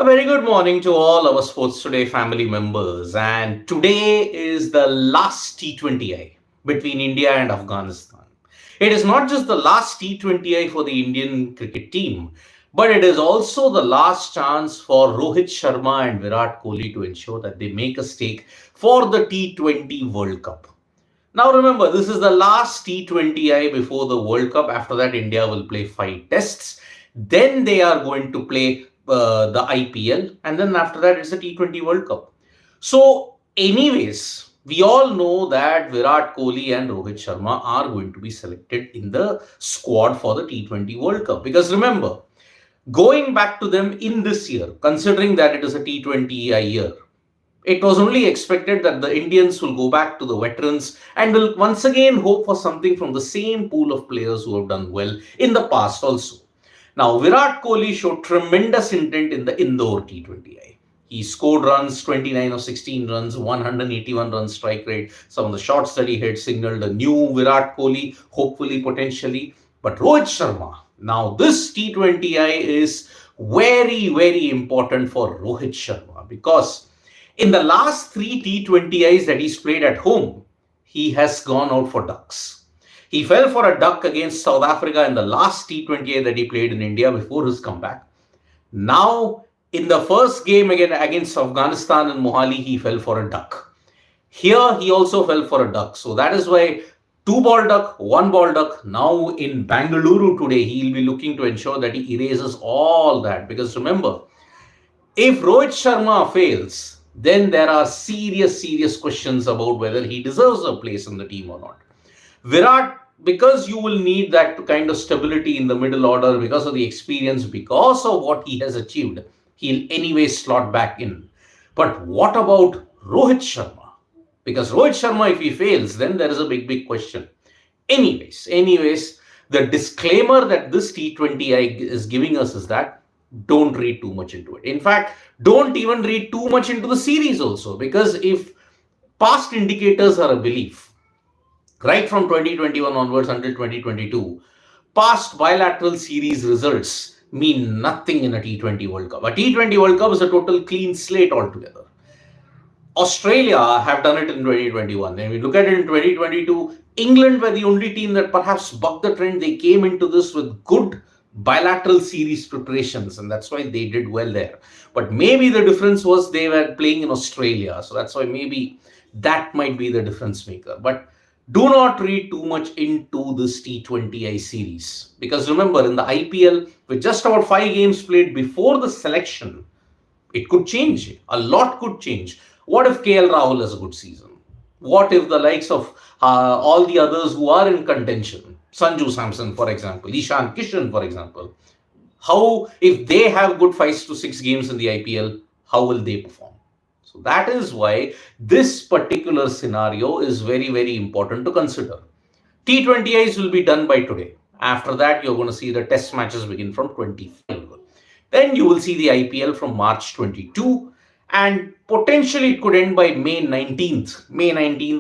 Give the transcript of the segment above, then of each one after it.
A very good morning to all our Sports Today family members. And today is the last T20I between India and Afghanistan. It is not just the last T20I for the Indian cricket team, but it is also the last chance for Rohit Sharma and Virat Kohli to ensure that they make a stake for the T20 World Cup. Now remember, this is the last T20I before the World Cup. After that, India will play 5 tests. Then they are going to play the IPL. And then after that, it's the T20 World Cup. So anyways, we all know that Virat Kohli and Rohit Sharma are going to be selected in the squad for the T20 World Cup. Because remember, going back to them in this year, considering that it is a T20I year, it was only expected that the Indians will go back to the veterans and will once again hope for something from the same pool of players who have done well in the past also. Now, Virat Kohli showed tremendous intent in the Indore T20I. He scored runs, 29 of 16 runs, 181 run strike rate. Some of the shots that he hit signaled a new Virat Kohli, hopefully, potentially. But Rohit Sharma, now this T20I is very, very important for Rohit Sharma because in the last 3 T20Is that he's played at home, he has gone out for ducks. He fell for a duck against South Africa in the last T20I that he played in India before his comeback. Now, in the first game again against Afghanistan in Mohali, he fell for a duck. Here, he also fell for a duck. So that is why 2-ball duck, 1-ball duck. Now in Bangalore today, he'll be looking to ensure that he erases all that. Because remember, if Rohit Sharma fails, then there are serious questions about whether he deserves a place in the team or not. Virat, because you will need that kind of stability in the middle order because of the experience, because of what he has achieved, he'll anyway slot back in. But what about Rohit Sharma? Because Rohit Sharma, if he fails, then there is a big question. Anyways, the disclaimer that this T20I is giving us is that don't read too much into it. In fact, don't even read too much into the series also, because if past indicators are a belief, right from 2021 onwards until 2022, past bilateral series results mean nothing in a T20 World Cup. A T20 World Cup is a total clean slate altogether. Australia have done it in 2021. And we look at it in 2022, England were the only team that perhaps bucked the trend. They came into this with good bilateral series preparations, and that's why they did well there. But maybe the difference was they were playing in Australia, so that's why maybe that might be the difference maker. But do not read too much into this T20I series, because remember, in the IPL, with just about 5 games played before the selection, it could change. A lot could change. What if KL Rahul has a good season? What if the likes of all the others who are in contention, Sanju Samson, for example, Ishan Kishan, for example, how, if they have good 5 to 6 games in the IPL, how will they perform? So that is why this particular scenario is very important to consider. T20Is will be done by today. After that, you're going to see the test matches begin from 25. Then you will see the IPL from March 22. And potentially it could end by May 19th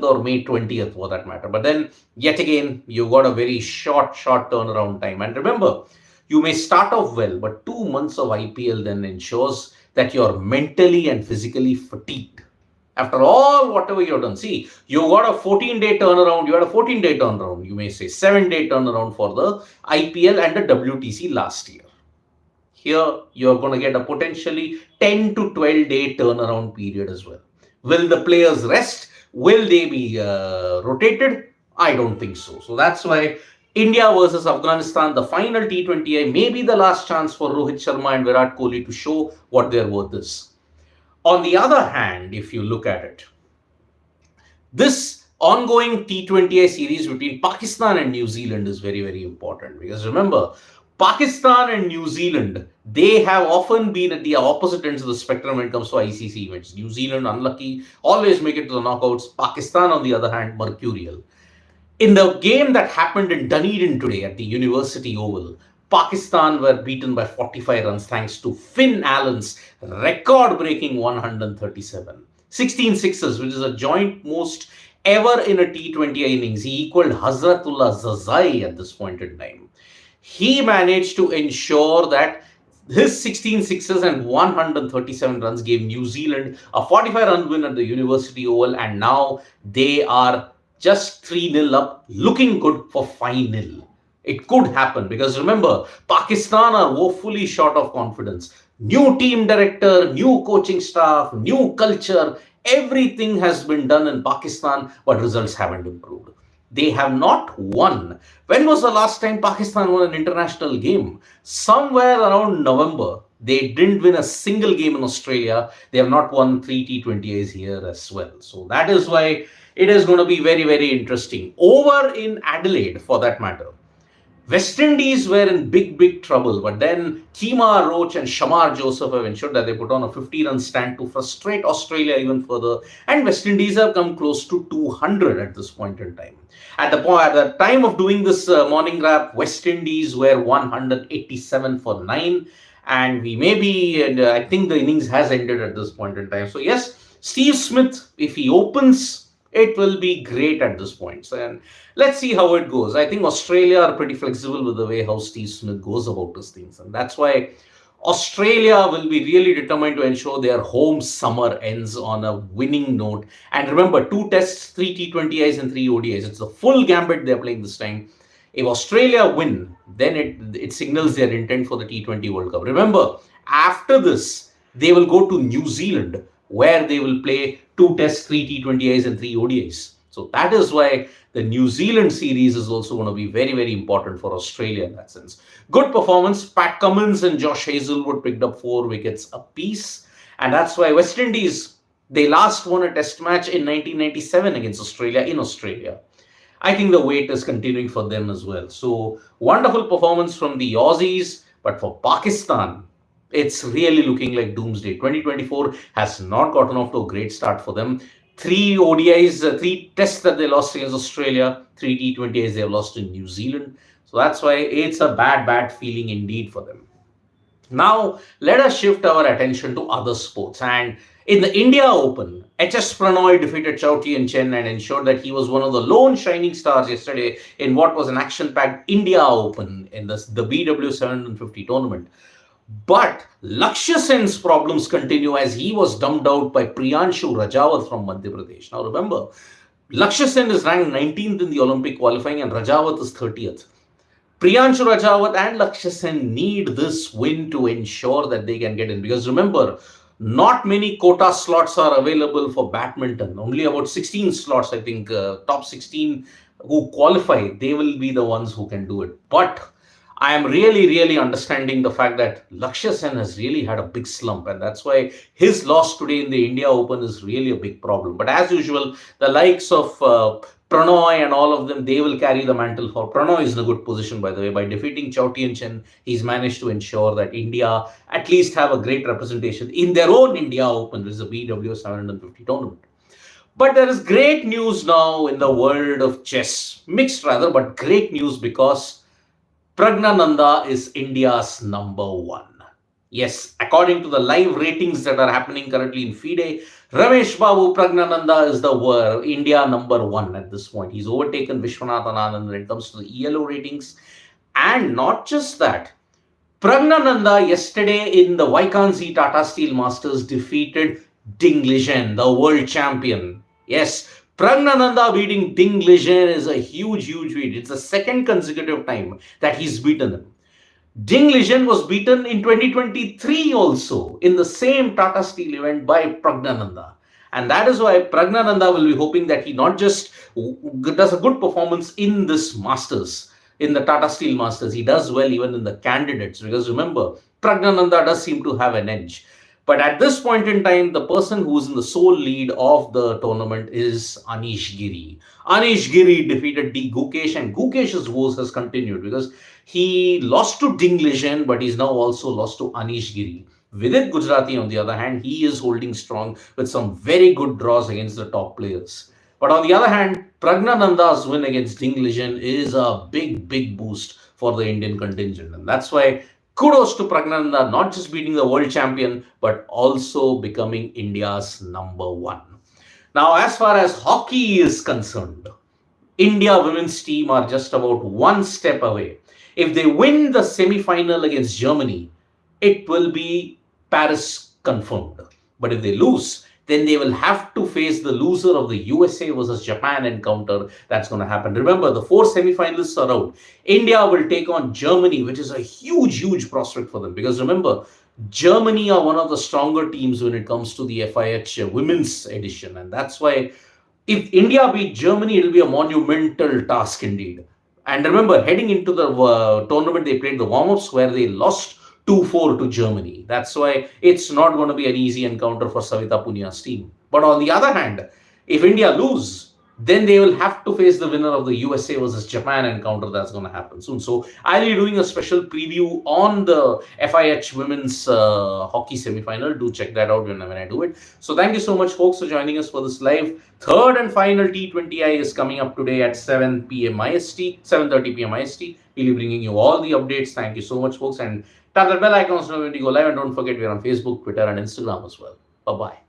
or May 20th for that matter. But then yet again, you've got a very short turnaround time. And remember, you may start off well, but 2 months of IPL then ensures that you're mentally and physically fatigued. After all, whatever you've done, see, you got a 14-day turnaround. You had a 14-day turnaround. You may say 7-day turnaround for the IPL and the WTC last year. Here, you're going to get a potentially 10 to 12-day turnaround period as well. Will the players rest? Will they be rotated? I don't think so. So that's why India versus Afghanistan, the final T20I, may be the last chance for Rohit Sharma and Virat Kohli to show what their worth is. On the other hand, if you look at it, this ongoing T20I series between Pakistan and New Zealand is very important, because remember, Pakistan and New Zealand, they have often been at the opposite ends of the spectrum when it comes to ICC events. New Zealand, unlucky, always make it to the knockouts. Pakistan, on the other hand, mercurial. In the game that happened in Dunedin today at the University Oval, Pakistan were beaten by 45 runs thanks to Finn Allen's record-breaking 137. 16 sixes, which is a joint most ever in a T20I innings. He equaled Hazratullah Zazai at this point in time. He managed to ensure that His 16 sixes and 137 runs gave New Zealand a 45-run win at the University Oval, and now they are just 3-0 up, looking good for 5-0. It could happen because remember, Pakistan are woefully short of confidence. New team director, new coaching staff, new culture, everything has been done in Pakistan, but results haven't improved. They have not won. When was the last time Pakistan won an international game? Somewhere around November. They didn't win a single game in Australia. They have not won three T20Is here as well. So that is why it is going to be very, very interesting. Over in Adelaide, for that matter, West Indies were in big, big trouble, but then Kemar Roach and Shamar Joseph have ensured that they put on a 50-run stand to frustrate Australia even further, and West Indies have come close to 200 at this point in time. At the time of doing this morning wrap, West Indies were 187 for 9, and we may be, and I think the innings has ended at this point in time. So yes, Steve Smith, if he opens, it will be great at this point. So, and let's see how it goes. I think Australia are pretty flexible with the way how Steve Smith goes about his things. And that's why Australia will be really determined to ensure their home summer ends on a winning note. And remember, 2 tests, 3 T20Is and 3 ODIs. It's the full gambit they're playing this time. If Australia win, then it signals their intent for the T20 World Cup. Remember, after this, they will go to New Zealand, where they will play 2 tests, 3 T20Is and 3 ODIs. So that is why the New Zealand series is also going to be very, very important for Australia in that sense. Good performance. Pat Cummins and Josh Hazlewood picked up 4 wickets apiece. And that's why West Indies, they last won a test match in 1997 against Australia in Australia. I think the wait is continuing for them as well. So wonderful performance from the Aussies. But for Pakistan, it's really looking like doomsday. 2024 has not gotten off to a great start for them. 3 ODIs, 3 tests that they lost against Australia, 3 T20Is they have lost in New Zealand. So that's why it's a bad, bad feeling indeed for them. Now, let us shift our attention to other sports. And in the India Open, HS Pranoy defeated Chao Tien-chen and ensured that he was one of the lone shining stars yesterday in what was an action-packed India Open in the BW 750 tournament. But Lakshya Sen's problems continue as he was dumped out by Priyanshu Rajawat from Madhya Pradesh. Now remember, Lakshya Sen is ranked 19th in the Olympic qualifying and Rajawat is 30th. Priyanshu Rajawat and Lakshya Sen need this win to ensure that they can get in. Because remember, not many quota slots are available for badminton. Only about 16 slots, I think, top 16 who qualify, they will be the ones who can do it. But I am really, really understanding the fact that Lakshya Sen has really had a big slump, and that's why his loss today in the India Open is really a big problem. But as usual, the likes of Pranoy and all of them, they will carry the mantle for. Pranoy is in a good position, by the way. By defeating Chao Tien-chen, he's managed to ensure that India at least have a great representation in their own India Open, which is a BW 750 tournament. But there is great news now in the world of chess. Mixed rather, but great news because Pragnananda is India's number 1. Yes, according to the live ratings that are happening currently in FIDE, Ramesh Babu Pragnananda is the India number 1 at this point. He's overtaken Vishwanathan Anand when it comes to the ELO ratings. And not just that, Pragnananda yesterday in the Vaikansi Tata Steel Masters defeated Ding Liren, the world champion. Yes, Pragnananda beating Ding Liren is a huge, huge feat. It's the second consecutive time that he's beaten him. Ding Liren was beaten in 2023 also in the same Tata Steel event by Pragnananda. And that is why Pragnananda will be hoping that he not just does a good performance in this Masters, in the Tata Steel Masters. He does well even in the candidates because remember, Pragnananda does seem to have an edge. But at this point in time, the person who is in the sole lead of the tournament is Anish Giri. Anish Giri defeated D. Gukesh, and Gukesh's woes has continued because he lost to Ding Liren, but he's now also lost to Anish Giri. Vidit Gujrati, on the other hand, he is holding strong with some very good draws against the top players. But on the other hand, Pragnananda's win against Ding Liren is a big, big boost for the Indian contingent. And that's why kudos to Pragnananda, not just beating the world champion, but also becoming India's number 1. Now, as far as hockey is concerned, India women's team are just about 1 step away. If they win the semi-final against Germany, it will be Paris confirmed. But if they lose, then they will have to face the loser of the USA versus Japan encounter that's going to happen. Remember, the four semi-finalists are out. India will take on Germany, which is a huge, huge prospect for them. Because remember, Germany are one of the stronger teams when it comes to the FIH women's edition. And that's why if India beat Germany, it will be a monumental task indeed. And remember, heading into the tournament, they played the warm-ups where they lost 2-4 to Germany. That's why it's not going to be an easy encounter for Savita Punia's team. But on the other hand, if India lose, then they will have to face the winner of the USA versus Japan encounter that's going to happen soon. So I'll be doing a special preview on the FIH women's hockey semi-final. Do check that out when I do it. So thank you so much, folks, for joining us for this live. Third and final T20I is coming up today at 7 p.m. IST, 7:30 p.m. IST. We'll be bringing you all the updates. Thank you so much, folks. And tap that bell icon so when we go live. And don't forget, we're on Facebook, Twitter, and Instagram as well. Bye-bye.